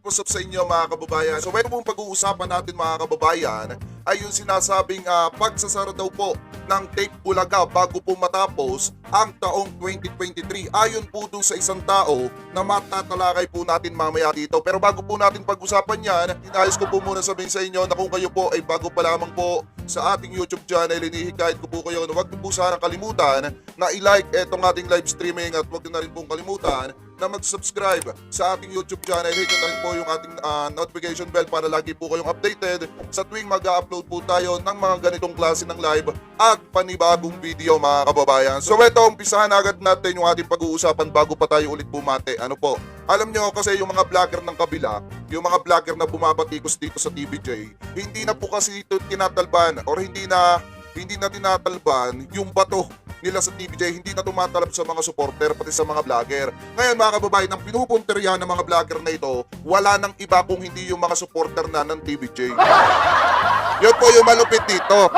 what's up sa inyo mga kababayan? So ito pong pag-uusapan natin mga kababayan ay yung sinasabing pagsasara daw po ng Take Bulaga bago po matapos ang taong 2023. Ayon po dun sa isang tao na matatalakay po natin mamaya dito. Pero bago po natin pag-usapan yan, inayos ko po muna sabihin sa inyo na kung kayo po ay bago pa lamang po sa ating YouTube channel, inihikayat ko po kayo na huwag niyo po sana kalimutan na i-like etong ating live streaming at huwag niyo na rin pong kalimutan na mag-subscribe sa ating YouTube channel. Hit na rin po yung ating notification bell para lagi po kayong updated sa tuwing mag-upload po tayo ng mga ganitong klase ng live at panibagong video mga kababayan. So ito, umpisahan agad natin yung ating pag-uusapan bago pa tayo ulit bumate. Ano po? Alam nyo kasi yung mga vlogger ng kabila, yung mga vlogger na bumabatikos dito sa TVJ, hindi na po kasi ito tinatalban or hindi na tinatalban yung bato nila sa TVJ, hindi na tumatalab sa mga supporter pati sa mga vlogger. Ngayon mga kababayan, ang pinupunterihan ng mga vlogger na ito, wala nang iba kung hindi yung mga supporter na ng TVJ. Yun po yung malupit dito.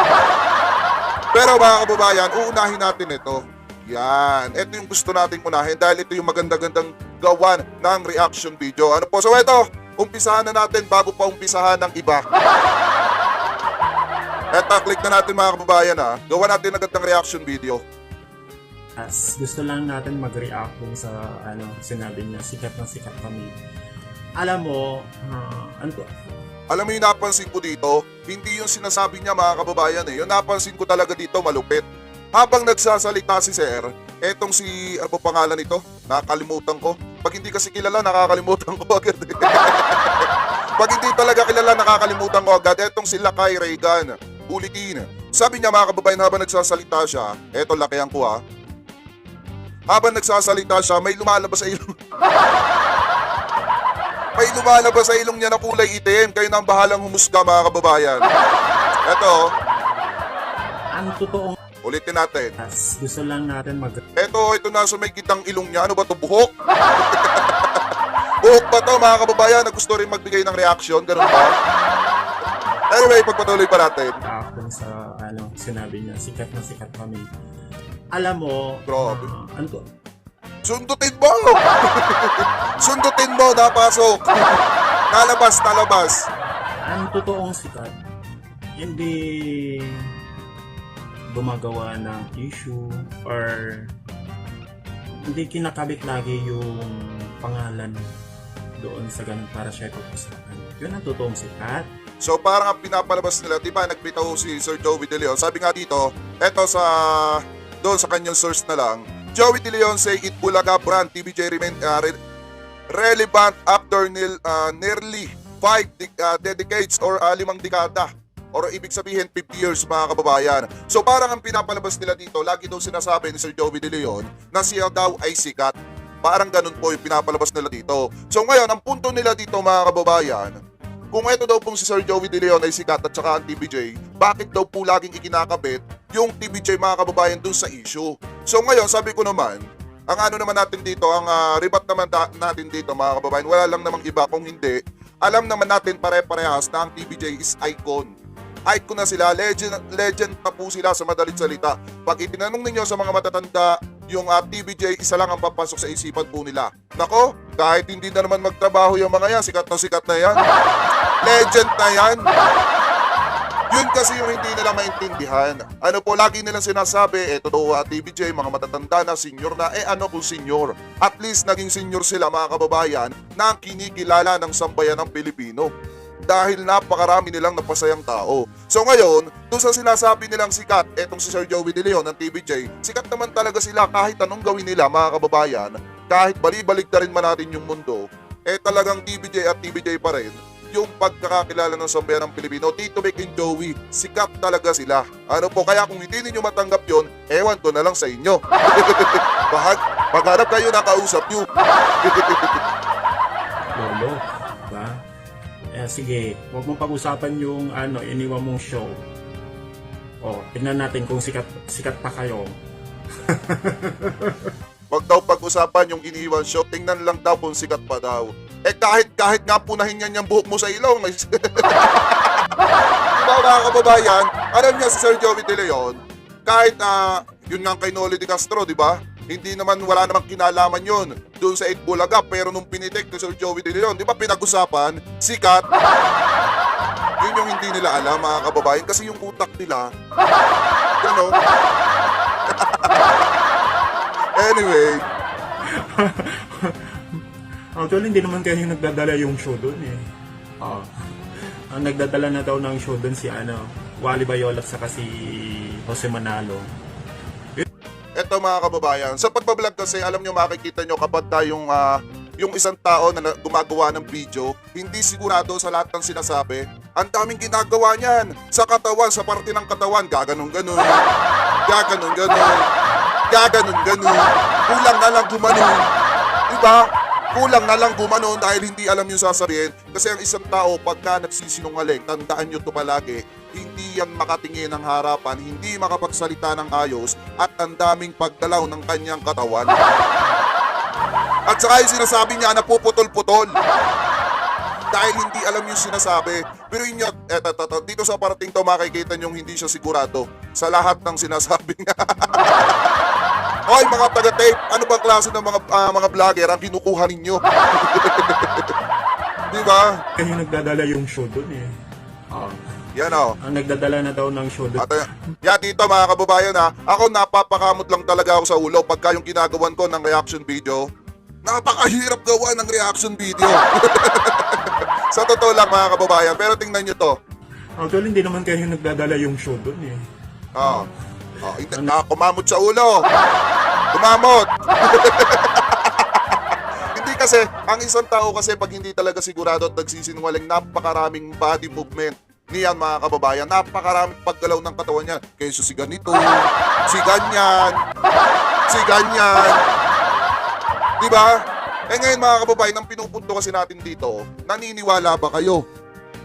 Pero mga kababayan, uunahin natin ito. Yan. Ito yung gusto nating unahin dahil ito yung maganda-gandang gawan ng reaction video. Ano po? So ito, umpisahan na natin bago pa umpisahan ng iba. Eto, click na natin mga kababayan ha. Gawa natin agad ng reaction video. As gusto lang natin mag-react kung sa sinabi niya, sikat na sikat kami. Alam mo, Alam mo yung napansin ko dito, hindi yung sinasabi niya mga kababayan eh. Yung napansin ko talaga dito malupit. Habang nagsasalita si Sir, etong si, ano po pangalan nito? Nakakalimutan ko. Pag hindi kasi kilala, nakakalimutan ko agad. Pag hindi talaga kilala, nakakalimutan ko agad. Etong si Lakay Reagan, ulitin. Sabi niya mga kababayan habang nagsasalita siya, eto lakihan ko ha. Habang nagsasalita siya, may lumalabas sa ilong. May lumalabas sa ilong niya na kulay itim. Kayo na ang bahalang humusga mga kababayan. Eto, ang totoong ulitin natin. as gusto lang natin Ito na sa may gitang ilong niya. Ano ba to? Buhok? Buhok ba to mga kababayan na gusto rin magbigay ng reaction? Ganun ba? Anyway, pagpatuloy pa natin. react kung sa sinabi niya, sikat na sikat kami. Alam mo, Grabe. Sundutin mo! Sundutin mo, napasok! Nalabas! ang totoong sikat, hindi gumagawa ng issue or hindi kinakabit lagi yung pangalan doon sa ganun para siya pag-usapan. Yun ang totoong sikat. So parang ang pinapalabas nila, di ba nagbitaw si Sir Joey De Leon. Sabi nga dito, eto doon sa kanyang source na lang, Joey De Leon say it Bulaga brand TVJ remain relevant after nearly 5 decades or 5 dekada. Or ibig sabihin 50 years mga kababayan. So parang ang pinapalabas nila dito, lagi daw sinasabi ni Sir Joey De Leon na siya daw ay sikat. Parang ganun po yung pinapalabas nila dito. So ngayon, ang punto nila dito mga kababayan, kung ito daw pong si Sir Joey De Leon ay sikat at saka ang TVJ, bakit daw po laging ikinakabit yung TVJ mga kababayan dun sa issue? So ngayon, sabi ko naman, ang ano naman natin dito, ang rebat naman natin dito mga kababayan, wala lang namang iba kung hindi, alam naman natin pare-parehas na ang TVJ is icon. Icon na sila, legend na po sila sa madalit salita. Pag itinanong ninyo sa mga matatanda, yung TVJ, isa lang ang papasok sa isipan po nila. Nako, kahit hindi na naman magtrabaho yung mga yan, sikat na yan. Legend na yan. Yun kasi yung hindi nila maintindihan. Ano po, lagi nilang sinasabi, eto daw TVJ, mga matatanda na, senior na, ano kung senior? At least naging senior sila mga kababayan na kinikilala ng sambayan ng Pilipino. Dahil napakarami nilang napasayang tao. So ngayon, doon sa sinasabi nilang sikat, etong si Sir Joey De Leon ng TVJ, sikat naman talaga sila kahit anong gawin nila mga kababayan, kahit balibalik na rin man natin yung mundo, talagang TVJ at TVJ pa rin yung pagkakakilala ng sambayan ng Pilipino. Tito Vic and Joey, sikat talaga sila. Ano po, kaya kung hindi ninyo matanggap yon, ewan ko na lang sa inyo. Maghanap kayo na kausap nyo. Lolo, diba? Sige, huwag mong pag-usapan yung iniwan mong show. Tingnan natin kung sikat pa kayo. Wag daw pag-usapan yung iniwan show, tingnan lang daw kung sikat pa daw. Kahit nga punahin yan yung buhok mo sa ilong. Diba mga kababayan, alam niya si Sir Joey De Leon, kahit yun nga kay Noli De Castro, di ba? Hindi naman, wala namang kinalaman yun doon sa Itbulaga, pero nung pinitik ni Sir Joey De Leon, di ba pinag-usapan, sikat. Yun yung hindi nila alam, mga kababayan, kasi yung utak nila, gano'n. Anyway, Actually, hindi naman kayo yung nagdadala yung show doon eh. Ang nagdadala na daw ng show doon si Wally Bayola at saka si Jose Manalo. eto mga kababayan, sa pagbablog kasi, alam nyo, makikita nyo kapag yung isang tao na gumagawa ng video, hindi sigurado sa lahat ng sinasabi. Ang daming ginagawa niyan sa katawan, sa parte ng katawan, gaganon-ganon, gaganon-ganon, gaganon-ganon, kulang na lang gumanon. Diba? Kulang na lang gumanon dahil hindi alam yung sasabihin. Kasi ang isang tao, pagka nagsisinungaling, tandaan nyo to palagi, hindi yan makatingin ng harapan, hindi makapagsalita ng ayos, at ang daming pagdalaw ng kanyang katawan. At saka yung sinasabi niya na puputol-putol. Dahil hindi alam yung sinasabi. Pero yun yun, dito sa parating to, makikita nyo hindi siya sigurado sa lahat ng sinasabi niya. Hoy mga taga-tape, ano bang klase ng mga vlogger ang kinukuha ninyo? Di ba? Kayo nagdadala yung show doon eh. Yan o. Ang nagdadala na daw ng show doon. At yan dito mga kababayan ha, ako napapakamot lang talaga ako sa ulo pagka yung ginagawan ko ng reaction video. Napakahirap gawa ng reaction video. Sa totoo lang mga kababayan, pero tingnan nyo to. Actually, hindi naman kayo yung nagdadala yung show doon eh. Kumamot sa ulo. Kumamot. Hindi kasi, ang isang tao kasi pag hindi talaga sigurado at nagsisinungaling, napakaraming body movement niyan mga kababayan. Napakaraming paggalaw ng katawan niya. Kaysa si ganito, si ganyan, si ganyan. Diba? Eh ngayon mga kababayan, ang pinupunto kasi natin dito, naniniwala ba kayo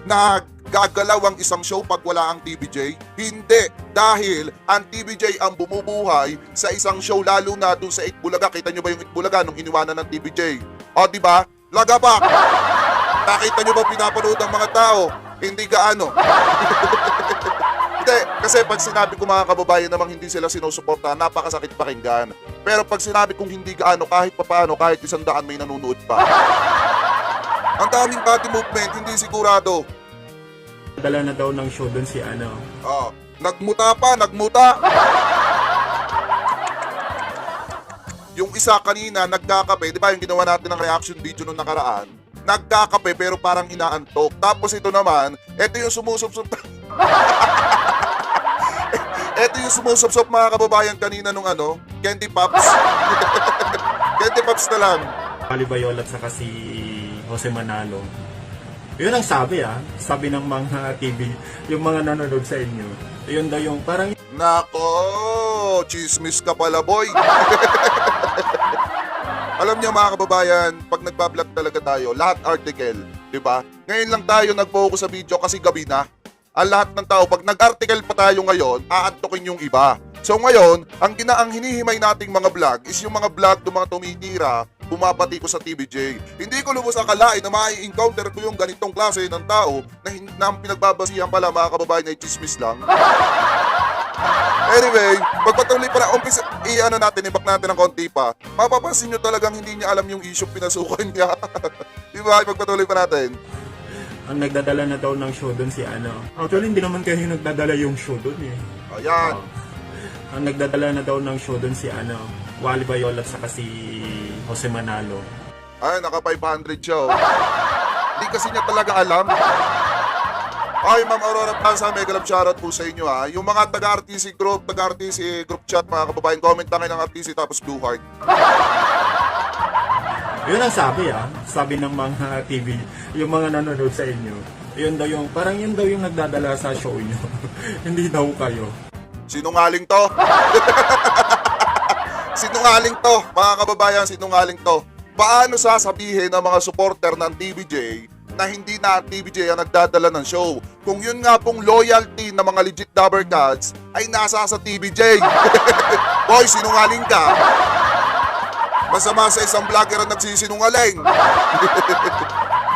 na gagalaw ang isang show pag wala ang TVJ? Hindi. Dahil ang TVJ ang bumubuhay sa isang show, lalo na doon sa Itbulaga. Kita nyo ba yung Itbulaga nung iniwanan ng TVJ? O diba? Lagabak! Nakita nyo ba pinapanood ng mga tao? Hindi gaano. Hindi. Kasi pag sinabi ko mga kababayan namang hindi sila sinusuporta, napakasakit pakinggan. Pero pag sinabi kong hindi gaano, kahit papaano, kahit 100 may nanonood pa. Ang daming body movement, hindi sigurado. Dala na daw ng show doon si Nagmuta pa, nagmuta. Yung isa kanina, nagkakape, di ba yung ginawa natin ng reaction video nung nakaraan? Nagkakape pero parang inaantok. Tapos ito naman, ito yung sumusupsup. Ito yung sumusupsup mga kababayan kanina nung Candy Pops. Candy Pops na lang. Wally Bayola at saka si Jose Manalo. Yun ang sabi sabi ng mga TV, yung mga nanonood sa inyo. Yun daw yung parang... Nako, chismis ka pala boy. Alam niyo mga kababayan, pag nagbablog talaga tayo, lahat article, di ba? Ngayon lang tayo nag-focus sa video kasi gabi na. Ang lahat ng tao, pag nag-article pa tayo ngayon, aantokin yung iba. So ngayon, ang hinihimay nating mga vlog is yung mga vlog ng mga tumitira, bumabati ko sa TVJ. Hindi ko lubos akalain na mai-encounter ko yung ganitong klase ng tao na ang pinagbabasihan pala mga kababayan ay chismis lang. Anyway, pagpatuloy para umpisa, ibak natin ng konti pa. Mapapansin nyo talagang hindi niya alam yung issue pinasukan niya. Diba? Pagpatuloy pa natin. Ang nagdadala na daw ng show doon si Actually, hindi naman kayo yung nagdadala yung show doon eh. Ayan. Ang nagdadala na daw ng show doon si Wally Bayola at saka si Jose Manalo. Ay, naka 500 siya oh. Hindi kasi niya talaga alam. Ay, Ma'am Aurora Plaza, mega love shoutout po sa inyo ha. Yung mga taga-RTC group chat mga kababayan, comment lang kayo ng RTC tapos Blue Heart. Yun ang sabi sabi ng mga TV, yung mga nanonood sa inyo. Yun daw yung, parang yun daw yung nagdadala sa show nyo. Hindi daw kayo. Sinungaling to. Sinungaling to, mga kababayan, sinungaling to. Paano sasabihin ng mga supporter ng TVJ na hindi na TVJ ang nagdadala ng show? Kung yun nga pong loyalty ng mga legit Dabber Gods ay nasa sa TVJ. Boy, sinungaling ka. Masama sa isang vlogger ang nagsisinungaling.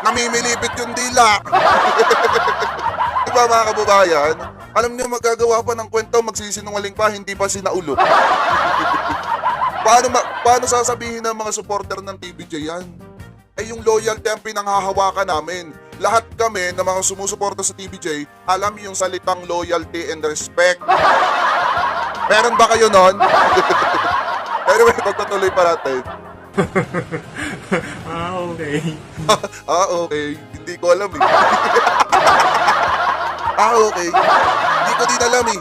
Namimilipit yung dila. Diba mga kababayan? Alam niyo magagawa pa ng kwento, magsisinungaling pa, hindi pa sinaulo. paano sasabihin ng mga supporter ng TVJ yan? Eh yung loyalty ang pinanghahawakan namin. Lahat kami na mga sumusuporta sa TVJ, alam yung salitang loyalty and respect. Meron ba kayo nun? Anyway, pagpatuloy pa natin. Okay. Okay. Hindi ko alam eh. Okay. Hindi ko din alam eh.